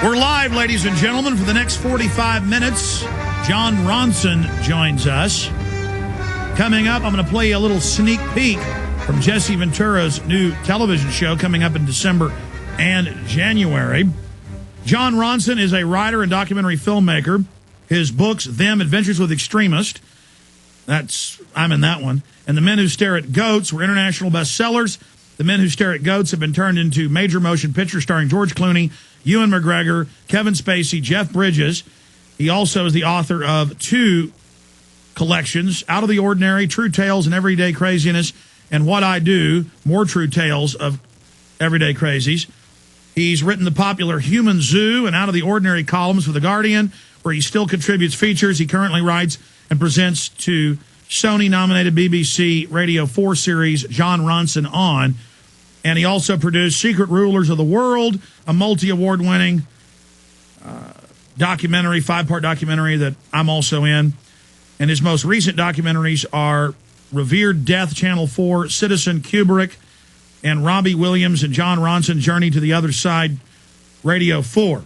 We're live, ladies and gentlemen, for the next 45 minutes. Jon Ronson joins us. Coming up, I'm going to play you a little sneak peek from Jesse Ventura's new television show coming up in December and January. Jon Ronson is a writer and documentary filmmaker. His books, Them, Adventures with Extremist, I'm in that one, and The Men Who Stare at Goats were international bestsellers. The Men Who Stare at Goats have been turned into major motion pictures starring George Clooney, Ewan McGregor, Kevin Spacey, Jeff Bridges. He also is the author of two collections, Out of the Ordinary, True Tales and Everyday Craziness, and What I Do, More True Tales of Everyday Crazies. He's written the popular Human Zoo and Out of the Ordinary columns for The Guardian, where he still contributes features. He currently writes and presents to Sony-nominated BBC Radio 4 series Jon Ronson On. And he also produced Secret Rulers of the World, a multi-award-winning documentary, 5-part documentary that I'm also in. And his most recent documentaries are Revered Death, Channel 4, Citizen Kubrick, and Robbie Williams and Jon Ronson, Journey to the Other Side, Radio 4.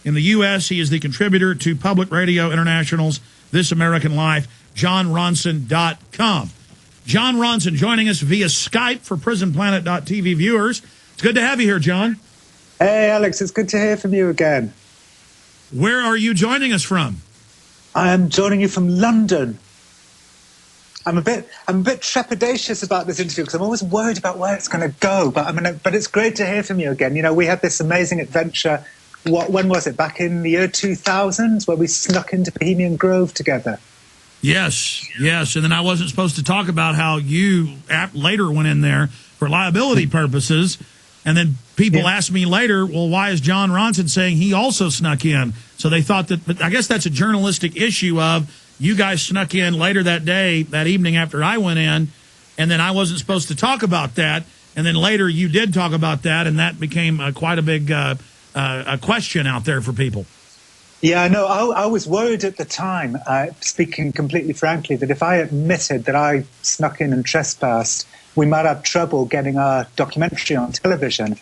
In the U.S., he is the contributor to Public Radio International's This American Life, JonRonson.com. Jon Ronson joining us via Skype for PrisonPlanet.tv viewers. It's good to have you here, Jon. Hey, Alex, it's good to hear from you again. Where are you joining us from? I am joining you from London. I'm a bit trepidatious about this interview because I'm always worried about where it's going to go. But it's great to hear from you again. You know, we had this amazing adventure. When was it? Back in the year 2000, where we snuck into Bohemian Grove together. Yes. And then I wasn't supposed to talk about how you later went in there for liability purposes. And then people asked me later, well, why is Jon Ronson saying he also snuck in? So they thought that, but I guess that's a journalistic issue of you guys snuck in later that day, that evening after I went in, and then I wasn't supposed to talk about that. And then later you did talk about that, and that became quite a big a question out there for people. Yeah, no, I was worried at the time, speaking completely frankly, that if I admitted that I snuck in and trespassed, we might have trouble getting our documentary on television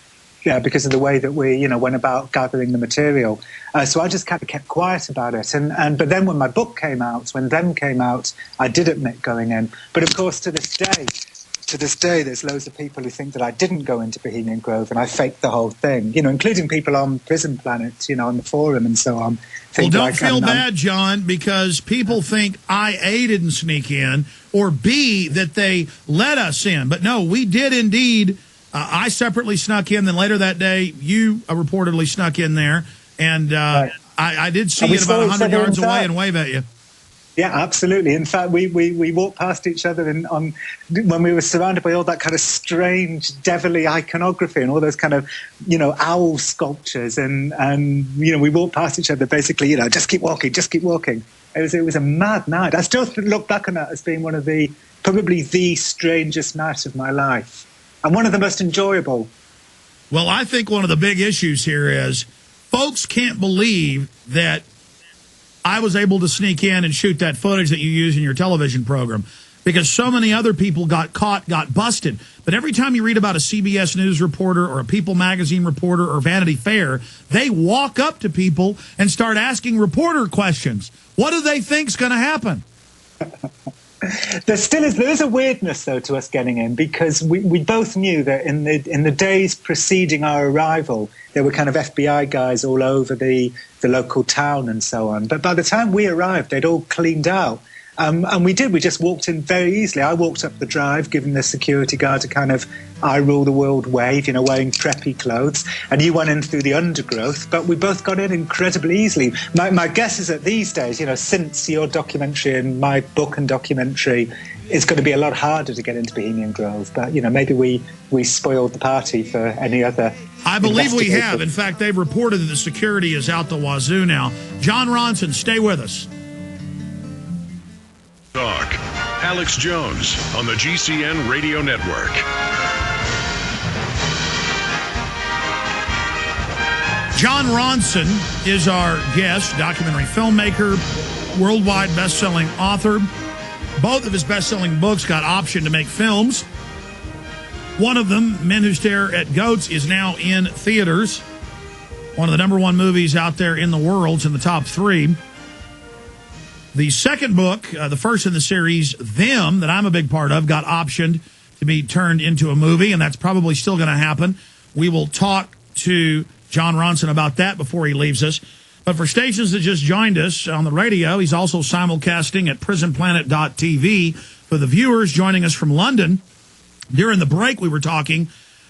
because of the way that we, went about gathering the material. So I just kind of kept quiet about it. But then when my book came out, when Them came out, I did admit going in. But of course, to this day, there's loads of people who think that I didn't go into Bohemian Grove and I faked the whole thing, including people on Prison Planet, on the forum and so on. Well, don't feel bad, Jon, because people think A, didn't sneak in, or B, that they let us in. But no, we did indeed. I separately snuck in. Then later that day, you reportedly snuck in there. And right. I did see you about 100 yards away and wave at you. Yeah, absolutely. In fact, we walked past each other when we were surrounded by all that kind of strange, devilly iconography and all those kind of, owl sculptures. And we walked past each other basically, just keep walking, just keep walking. It was a mad night. I still look back on that as being probably the strangest night of my life and one of the most enjoyable. Well, I think one of the big issues here is folks can't believe that I was able to sneak in and shoot that footage that you use in your television program because so many other people got caught, got busted. But every time you read about a CBS News reporter or a People magazine reporter or Vanity Fair, they walk up to people and start asking reporter questions. What do they think's going to happen? There is a weirdness, though, to us getting in because we both knew that in the days preceding our arrival, there were kind of FBI guys all over the local town and so on. But by the time we arrived, they'd all cleaned out. And we just walked in very easily. I walked up the drive, giving the security guard a kind of I rule the world wave, wearing preppy clothes. And you went in through the undergrowth, but we both got in incredibly easily. My guess is that these days, since your documentary and my book and documentary, it's going to be a lot harder to get into Bohemian Grove. But, maybe we spoiled the party for any other. I believe we have. In fact, they've reported that the security is out the wazoo now. Jon Ronson, stay with us. Talk. Alex Jones on the GCN Radio Network. Jon Ronson is our guest, documentary filmmaker, worldwide best-selling author. Both of his best-selling books got optioned to make films. One of them, Men Who Stare at Goats, is now in theaters. one of the #1 movies out there in the world. It's in the top 3. The second book, the first in the series, Them, that I'm a big part of, got optioned to be turned into a movie, and that's probably still going to happen. We will talk to Jon Ronson about that before he leaves us. But for stations that just joined us on the radio, he's also simulcasting at prisonplanet.tv. For the viewers joining us from London, during the break we were talking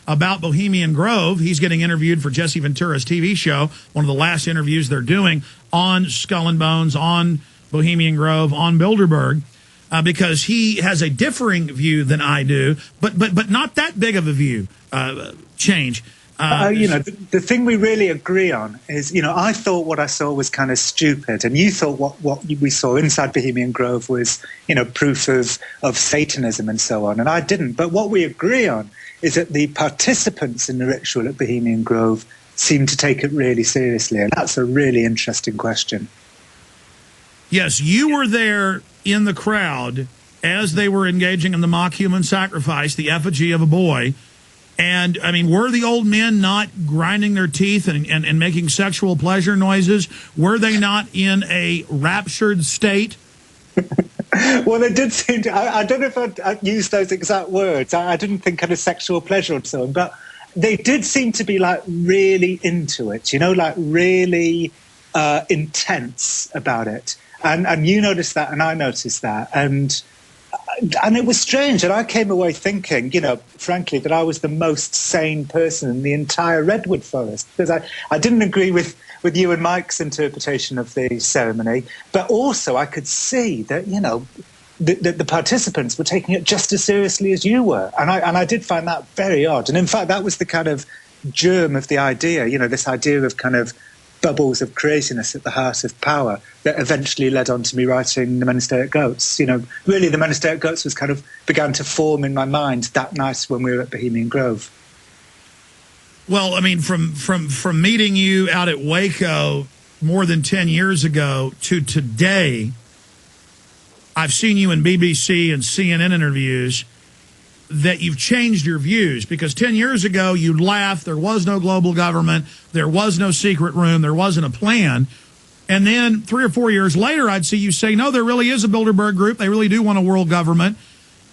about Bohemian Grove. He's getting interviewed for Jesse Ventura's TV show, one of the last interviews they're doing on Skull and Bones, on Bohemian Grove, on Bilderberg, because he has a differing view than I do, but not that big of a view change. The thing we really agree on is, I thought what I saw was kind of stupid, and you thought what we saw inside Bohemian Grove was, proof of Satanism and so on, and I didn't. But what we agree on is that the participants in the ritual at Bohemian Grove seem to take it really seriously, and that's a really interesting question. Yes, you were there in the crowd as they were engaging in the mock human sacrifice, the effigy of a boy. And, I mean, were the old men not grinding their teeth and making sexual pleasure noises? Were they not in a raptured state? Well, they did seem to. I don't know if I'd use those exact words. I didn't think kind of sexual pleasure and so on. But they did seem to be, really into it, really intense about it. And you noticed that, and I noticed that. And it was strange, and I came away thinking, frankly, that I was the most sane person in the entire redwood forest, because I didn't agree with you and Mike's interpretation of the ceremony, but also I could see that, the participants were taking it just as seriously as you were, and I did find that very odd. And in fact, that was the kind of germ of the idea, this idea of kind of bubbles of craziness at the heart of power that eventually led on to me writing The Men-in-State Goats. Really the Men-in-State Goats was kind of began to form in my mind that night when we were at Bohemian Grove. Well, I mean, from meeting you out at Waco more than 10 years ago to today, I've seen you in BBC and CNN interviews that you've changed your views, because 10 years ago you laughed, there was no global government, there was no secret room, there wasn't a plan. And then 3 or 4 years later, I'd see you say, no, there really is a Bilderberg group. They really do want a world government.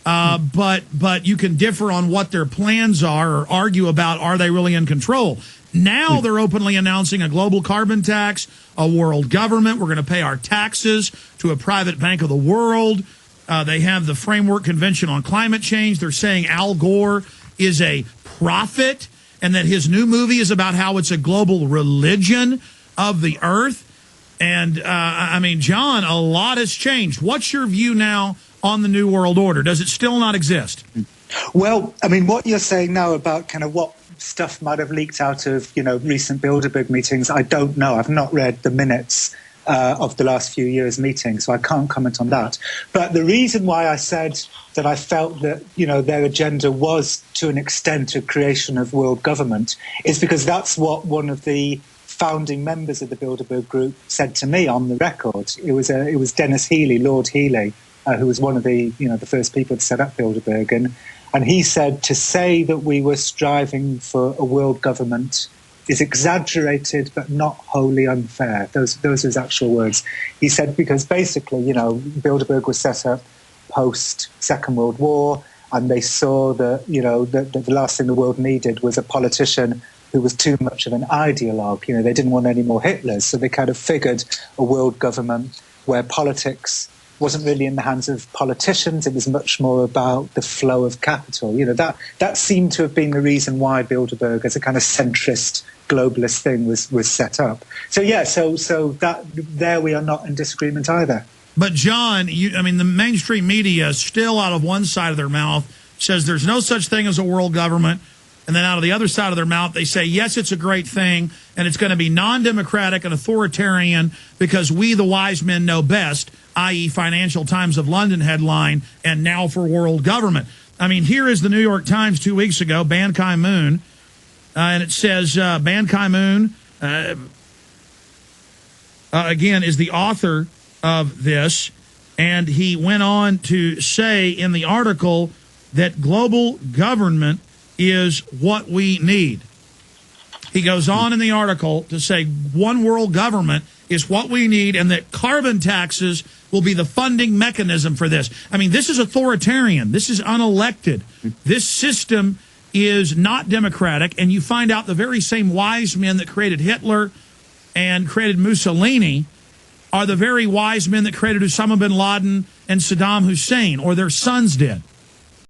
But you can differ on what their plans are or argue about, are they really in control? Now they're openly announcing a global carbon tax, a world government. We're going to pay our taxes to a private bank of the world. They have the Framework Convention on Climate Change. They're saying Al Gore is a prophet and that his new movie is about how it's a global religion of the earth. And, I mean, John, a lot has changed. What's your view now on the New World Order? Does it still not exist? Well, I mean, what you're saying now about kind of what stuff might have leaked out of, recent Bilderberg meetings, I don't know. I've not read the minutes of the last few years' meetings, so I can't comment on that. But the reason why I said that I felt that, their agenda was, to an extent, a creation of world government is because that's what one of the founding members of the Bilderberg Group said to me on the record. It was Dennis Healy, Lord Healy, who was one of the, the first people to set up Bilderberg. And he said to say that we were striving for a world government is exaggerated but not wholly unfair. Those are his actual words. He said because basically, Bilderberg was set up post Second World War, and they saw that, that the last thing the world needed was a politician who was too much of an ideologue. They didn't want any more Hitlers, so they kind of figured a world government where politics wasn't really in the hands of politicians. It was much more about the flow of capital. That seemed to have been the reason why Bilderberg, as a kind of centrist globalist thing, was set up. So that there we are not in disagreement either. But John, the mainstream media still out of one side of their mouth says there's no such thing as a world government. And then out of the other side of their mouth, they say, yes, it's a great thing, and it's going to be non-democratic and authoritarian because we, the wise men, know best, i.e. Financial Times of London headline, and now for world government. I mean, here is the New York Times 2 weeks ago, Ban Ki-moon, and it says Ban Ki-moon, again, is the author of this, and he went on to say in the article that global government is what we need. He goes on in the article to say one world government is what we need and that carbon taxes will be the funding mechanism for this. I mean, this is authoritarian. This is unelected. This system is not democratic. And you find out the very same wise men that created Hitler and created Mussolini are the very wise men that created Osama bin Laden and Saddam Hussein, or their sons did.